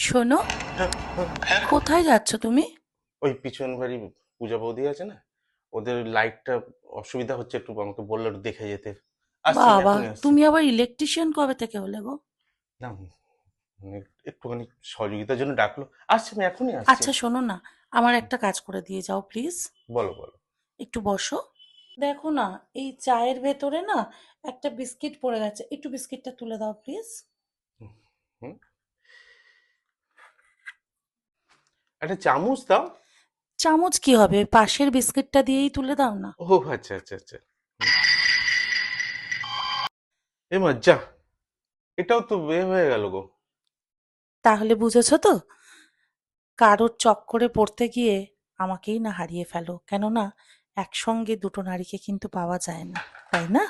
শোনো, হ্যাঁ, হ্যাঁ। কোথায় যাচ্ছ তুমি? ওই পিছন বাড়ি পূজা বৌদি আছে না, ওদের লাইটটা অসুবিধা হচ্ছে, একটু আমাকে বললো একটু দেখে যেতে। আসছি, আমি বাবা, এখনই আসছি। তুমি আবার ইলেকট্রিশিয়ান কবে থেকে হলে গো? না, মানে একটুখানি সহযোগিতার জন্য ডাকলো। আসছি, আমি এখনই আসছি। আচ্ছা শোনো না, আমার একটা কাজ করে দিয়ে যাও প্লিজ। বলো বলো। একটু বসো। দেখো না, এই চায়ের ভেতরে না একটা বিস্কিট পড়ে গেছে, একটু বিস্কিটটা তুলে দাও প্লিজ। হুম, একটা চামচ দাও। চামচ কি হবে, পাশের বিস্কিটটা দিয়েই তুলে দাও না। ও আচ্ছা আচ্ছা আচ্ছা। মা যা, এটাও তো হয়ে গেল গো। তাহলে বুঝেছো তো, কারোর চক্করে পড়তে গিয়ে আমাকেই না হারিয়ে ফেলো, কেননা একসঙ্গে দুটো নারীকে কিন্তু পাওয়া যায় না, তাই না?